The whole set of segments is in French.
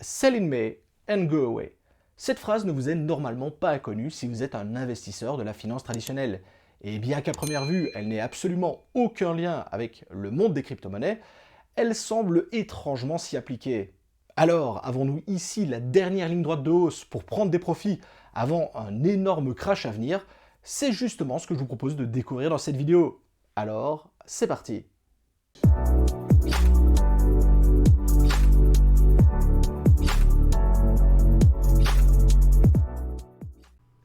Sell in May and go away. Cette phrase ne vous est normalement pas inconnue si vous êtes un investisseur de la finance traditionnelle. Et bien qu'à première vue, elle n'ait absolument aucun lien avec le monde des crypto-monnaies, elle semble étrangement s'y appliquer. Alors, avons-nous ici la dernière ligne droite de hausse pour prendre des profits avant un énorme crash à venir? C'est justement ce que je vous propose de découvrir dans cette vidéo. Alors, c'est parti!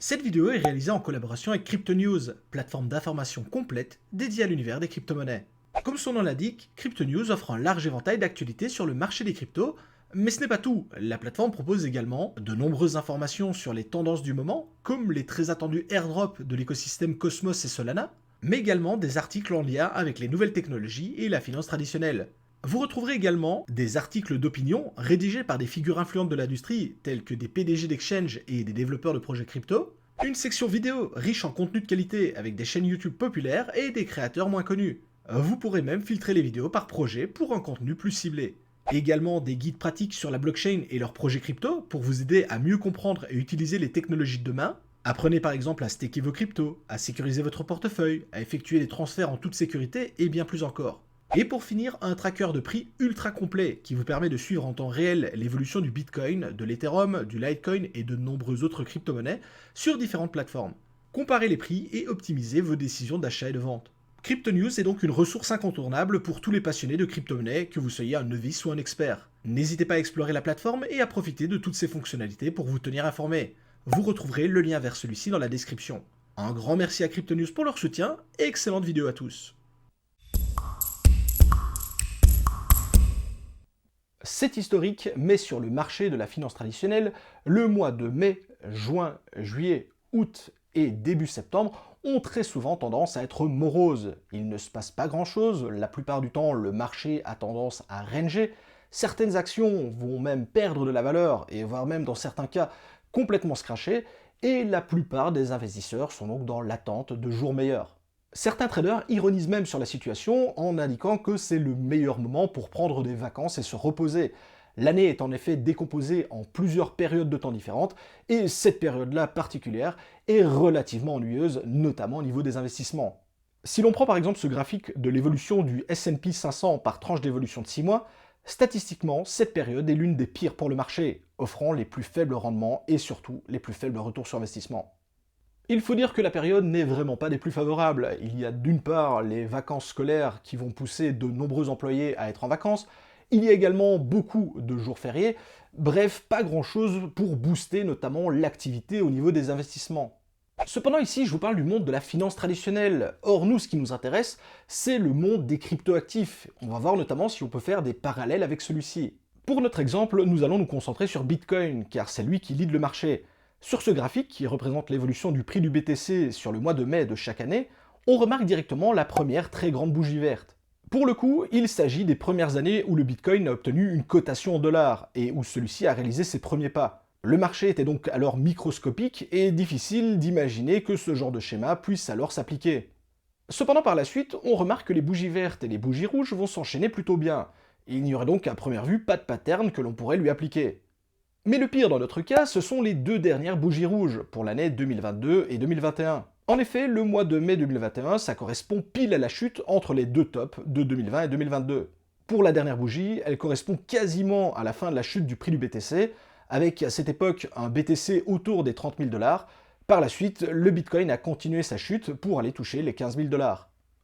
Cette vidéo est réalisée en collaboration avec CryptoNews, plateforme d'information complète dédiée à l'univers des crypto-monnaies. Comme son nom l'indique, CryptoNews offre un large éventail d'actualités sur le marché des cryptos, mais ce n'est pas tout. La plateforme propose également de nombreuses informations sur les tendances du moment, comme les très attendus airdrops de l'écosystème Cosmos et Solana, mais également des articles en lien avec les nouvelles technologies et la finance traditionnelle. Vous retrouverez également des articles d'opinion rédigés par des figures influentes de l'industrie, telles que des PDG d'exchange et des développeurs de projets crypto, une section vidéo riche en contenu de qualité avec des chaînes YouTube populaires et des créateurs moins connus. Vous pourrez même filtrer les vidéos par projet pour un contenu plus ciblé. Également des guides pratiques sur la blockchain et leurs projets crypto pour vous aider à mieux comprendre et utiliser les technologies de demain. Apprenez par exemple à staker vos cryptos, à sécuriser votre portefeuille, à effectuer des transferts en toute sécurité et bien plus encore. Et pour finir, un tracker de prix ultra complet qui vous permet de suivre en temps réel l'évolution du Bitcoin, de l'Ethereum, du Litecoin et de nombreuses autres crypto-monnaies sur différentes plateformes. Comparez les prix et optimisez vos décisions d'achat et de vente. CryptoNews est donc une ressource incontournable pour tous les passionnés de crypto-monnaies, que vous soyez un novice ou un expert. N'hésitez pas à explorer la plateforme et à profiter de toutes ses fonctionnalités pour vous tenir informé. Vous retrouverez le lien vers celui-ci dans la description. Un grand merci à CryptoNews pour leur soutien et excellente vidéo à tous. C'est historique, mais sur le marché de la finance traditionnelle, le mois de mai, juin, juillet, août et début septembre ont très souvent tendance à être moroses. Il ne se passe pas grand-chose, la plupart du temps le marché a tendance à ranger, certaines actions vont même perdre de la valeur et voire même dans certains cas complètement se crasher, et la plupart des investisseurs sont donc dans l'attente de jours meilleurs. Certains traders ironisent même sur la situation en indiquant que c'est le meilleur moment pour prendre des vacances et se reposer. L'année est en effet décomposée en plusieurs périodes de temps différentes, et cette période-là particulière est relativement ennuyeuse, notamment au niveau des investissements. Si l'on prend par exemple ce graphique de l'évolution du S&P 500 par tranche d'évolution de 6 mois, statistiquement, cette période est l'une des pires pour le marché, offrant les plus faibles rendements et surtout les plus faibles retours sur investissement. Il faut dire que la période n'est vraiment pas des plus favorables. Il y a d'une part les vacances scolaires qui vont pousser de nombreux employés à être en vacances, il y a également beaucoup de jours fériés, bref, pas grand-chose pour booster notamment l'activité au niveau des investissements. Cependant ici, je vous parle du monde de la finance traditionnelle. Or nous, ce qui nous intéresse, c'est le monde des cryptoactifs. On va voir notamment si on peut faire des parallèles avec celui-ci. Pour notre exemple, nous allons nous concentrer sur Bitcoin, car c'est lui qui lead le marché. Sur ce graphique, qui représente l'évolution du prix du BTC sur le mois de mai de chaque année, on remarque directement la première très grande bougie verte. Pour le coup, il s'agit des premières années où le Bitcoin a obtenu une cotation en dollars et où celui-ci a réalisé ses premiers pas. Le marché était donc alors microscopique et difficile d'imaginer que ce genre de schéma puisse alors s'appliquer. Cependant par la suite, on remarque que les bougies vertes et les bougies rouges vont s'enchaîner plutôt bien. Il n'y aurait donc à première vue pas de pattern que l'on pourrait lui appliquer. Mais le pire dans notre cas, ce sont les deux dernières bougies rouges, pour l'année 2022 et 2021. En effet, le mois de mai 2021, ça correspond pile à la chute entre les deux tops de 2020 et 2022. Pour la dernière bougie, elle correspond quasiment à la fin de la chute du prix du BTC, avec à cette époque un BTC autour des 30 000 $. Par la suite, le Bitcoin a continué sa chute pour aller toucher les 15 000 $.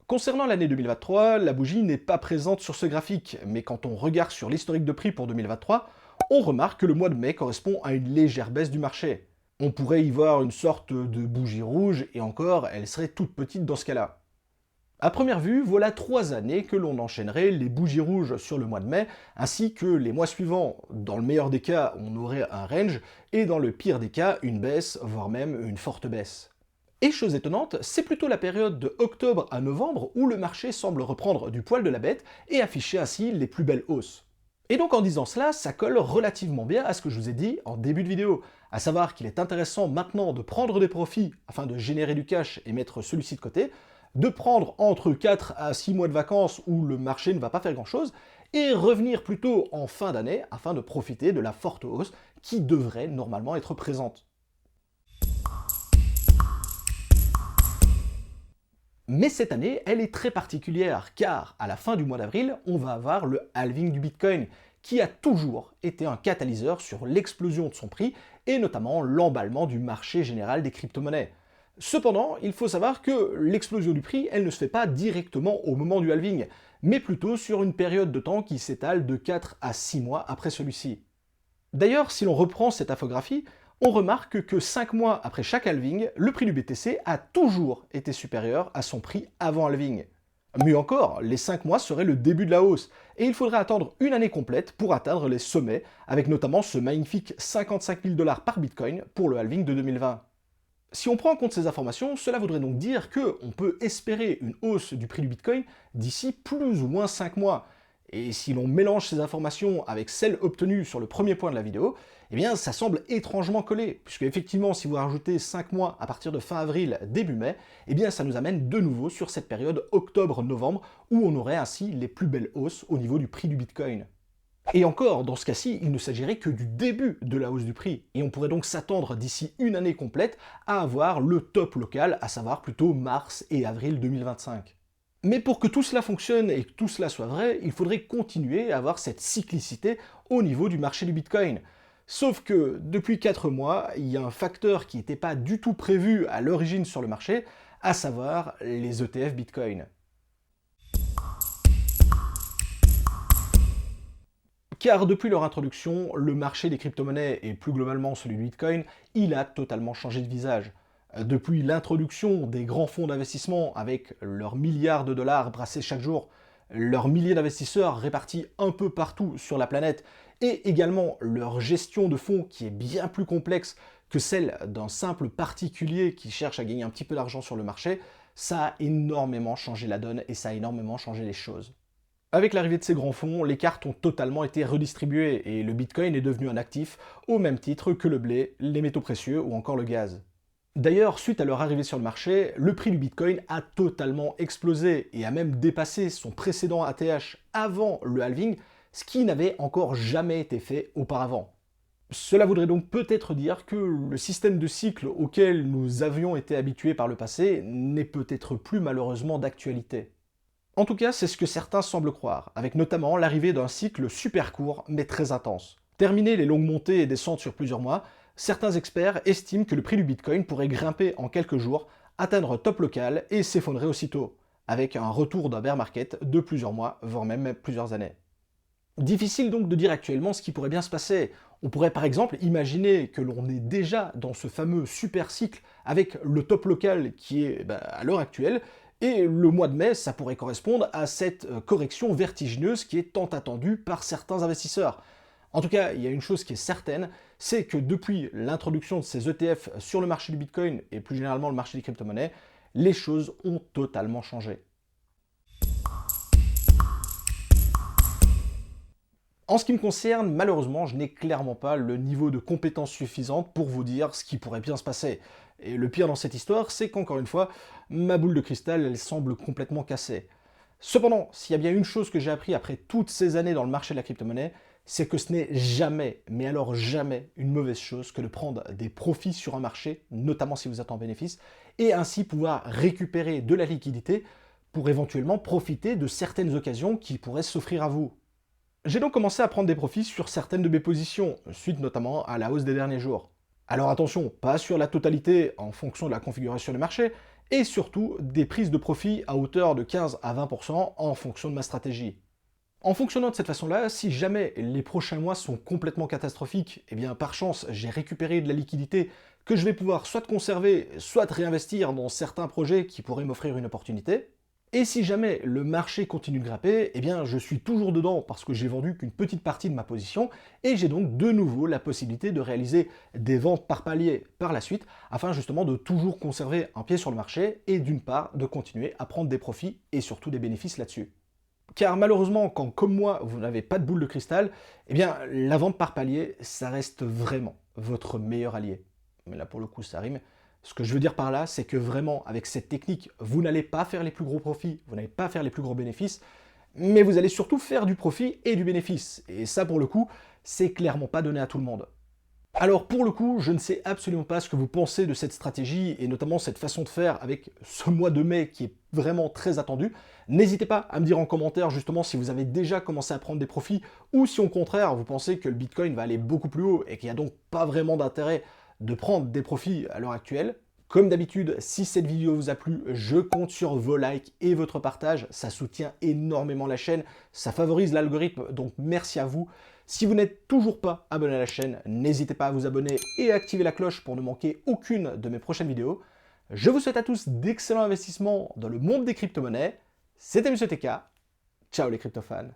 Concernant l'année 2023, la bougie n'est pas présente sur ce graphique, mais quand on regarde sur l'historique de prix pour 2023, on remarque que le mois de mai correspond à une légère baisse du marché. On pourrait y voir une sorte de bougie rouge, et encore, elle serait toute petite dans ce cas-là. A première vue, voilà 3 années que l'on enchaînerait les bougies rouges sur le mois de mai, ainsi que les mois suivants. Dans le meilleur des cas, on aurait un range, et dans le pire des cas, une baisse, voire même une forte baisse. Et chose étonnante, c'est plutôt la période de octobre à novembre où le marché semble reprendre du poil de la bête et afficher ainsi les plus belles hausses. Et donc en disant cela, ça colle relativement bien à ce que je vous ai dit en début de vidéo, à savoir qu'il est intéressant maintenant de prendre des profits afin de générer du cash et mettre celui-ci de côté, de prendre entre 4 à 6 mois de vacances où le marché ne va pas faire grand chose, et revenir plutôt en fin d'année afin de profiter de la forte hausse qui devrait normalement être présente. Mais cette année, elle est très particulière car à la fin du mois d'avril, on va avoir le halving du Bitcoin qui a toujours été un catalyseur sur l'explosion de son prix et notamment l'emballement du marché général des crypto-monnaies. Cependant, il faut savoir que l'explosion du prix, elle ne se fait pas directement au moment du halving, mais plutôt sur une période de temps qui s'étale de 4 à 6 mois après celui-ci. D'ailleurs, si l'on reprend cette infographie, on remarque que 5 mois après chaque halving, le prix du BTC a toujours été supérieur à son prix avant halving. Mieux encore, les 5 mois seraient le début de la hausse, et il faudrait attendre une année complète pour atteindre les sommets, avec notamment ce magnifique 55 000 $ par Bitcoin pour le halving de 2020. Si on prend en compte ces informations, cela voudrait donc dire qu'on peut espérer une hausse du prix du Bitcoin d'ici plus ou moins 5 mois. Et si l'on mélange ces informations avec celles obtenues sur le premier point de la vidéo, eh bien ça semble étrangement collé, puisque effectivement si vous rajoutez 5 mois à partir de fin avril, début mai, eh bien ça nous amène de nouveau sur cette période octobre-novembre, où on aurait ainsi les plus belles hausses au niveau du prix du Bitcoin. Et encore, dans ce cas-ci, il ne s'agirait que du début de la hausse du prix, et on pourrait donc s'attendre d'ici une année complète à avoir le top local, à savoir plutôt mars et avril 2025. Mais pour que tout cela fonctionne et que tout cela soit vrai, il faudrait continuer à avoir cette cyclicité au niveau du marché du Bitcoin. Sauf que depuis 4 mois, il y a un facteur qui n'était pas du tout prévu à l'origine sur le marché, à savoir les ETF Bitcoin. Car depuis leur introduction, le marché des crypto-monnaies et plus globalement celui du Bitcoin, il a totalement changé de visage. Depuis l'introduction des grands fonds d'investissement avec leurs milliards de dollars brassés chaque jour, leurs milliers d'investisseurs répartis un peu partout sur la planète, et également leur gestion de fonds qui est bien plus complexe que celle d'un simple particulier qui cherche à gagner un petit peu d'argent sur le marché, ça a énormément changé la donne et ça a énormément changé les choses. Avec l'arrivée de ces grands fonds, les cartes ont totalement été redistribuées et le Bitcoin est devenu un actif au même titre que le blé, les métaux précieux ou encore le gaz. D'ailleurs, suite à leur arrivée sur le marché, le prix du Bitcoin a totalement explosé et a même dépassé son précédent ATH avant le halving, ce qui n'avait encore jamais été fait auparavant. Cela voudrait donc peut-être dire que le système de cycle auquel nous avions été habitués par le passé n'est peut-être plus malheureusement d'actualité. En tout cas, c'est ce que certains semblent croire, avec notamment l'arrivée d'un cycle super court mais très intense. Terminer les longues montées et descentes sur plusieurs mois, certains experts estiment que le prix du Bitcoin pourrait grimper en quelques jours, atteindre un top local et s'effondrer aussitôt, avec un retour d'un bear market de plusieurs mois, voire même plusieurs années. Difficile donc de dire actuellement ce qui pourrait bien se passer. On pourrait par exemple imaginer que l'on est déjà dans ce fameux super cycle avec le top local qui est à l'heure actuelle, et le mois de mai, ça pourrait correspondre à cette correction vertigineuse qui est tant attendue par certains investisseurs. En tout cas, il y a une chose qui est certaine, c'est que depuis l'introduction de ces ETF sur le marché du Bitcoin et plus généralement le marché des crypto-monnaies, les choses ont totalement changé. En ce qui me concerne, malheureusement, je n'ai clairement pas le niveau de compétence suffisante pour vous dire ce qui pourrait bien se passer. Et le pire dans cette histoire, c'est qu'encore une fois, ma boule de cristal, elle semble complètement cassée. Cependant, s'il y a bien une chose que j'ai appris après toutes ces années dans le marché de la crypto-monnaie, c'est que ce n'est jamais, mais alors jamais, une mauvaise chose que de prendre des profits sur un marché, notamment si vous êtes en bénéfice, et ainsi pouvoir récupérer de la liquidité pour éventuellement profiter de certaines occasions qui pourraient s'offrir à vous. J'ai donc commencé à prendre des profits sur certaines de mes positions, suite notamment à la hausse des derniers jours. Alors attention, pas sur la totalité en fonction de la configuration du marché, et surtout des prises de profit à hauteur de 15 à 20% en fonction de ma stratégie. En fonctionnant de cette façon-là, si jamais les prochains mois sont complètement catastrophiques, eh bien par chance j'ai récupéré de la liquidité que je vais pouvoir soit conserver, soit réinvestir dans certains projets qui pourraient m'offrir une opportunité. Et si jamais le marché continue de grimper, eh bien je suis toujours dedans parce que j'ai vendu qu'une petite partie de ma position et j'ai donc de nouveau la possibilité de réaliser des ventes par palier par la suite afin justement de toujours conserver un pied sur le marché et d'une part de continuer à prendre des profits et surtout des bénéfices là-dessus. Car malheureusement, quand comme moi vous n'avez pas de boule de cristal, eh bien la vente par palier, ça reste vraiment votre meilleur allié. Mais là pour le coup ça rime. Ce que je veux dire par là, c'est que vraiment, avec cette technique, vous n'allez pas faire les plus gros profits, vous n'allez pas faire les plus gros bénéfices, mais vous allez surtout faire du profit et du bénéfice. Et ça, pour le coup, c'est clairement pas donné à tout le monde. Alors pour le coup, je ne sais absolument pas ce que vous pensez de cette stratégie et notamment cette façon de faire avec ce mois de mai qui est vraiment très attendu. N'hésitez pas à me dire en commentaire justement si vous avez déjà commencé à prendre des profits ou si au contraire vous pensez que le Bitcoin va aller beaucoup plus haut et qu'il n'y a donc pas vraiment d'intérêt de prendre des profits à l'heure actuelle. Comme d'habitude, si cette vidéo vous a plu, je compte sur vos likes et votre partage. Ça soutient énormément la chaîne, ça favorise l'algorithme, donc merci à vous. Si vous n'êtes toujours pas abonné à la chaîne, n'hésitez pas à vous abonner et à activer la cloche pour ne manquer aucune de mes prochaines vidéos. Je vous souhaite à tous d'excellents investissements dans le monde des crypto-monnaies. C'était Monsieur TK. Ciao les crypto-fans.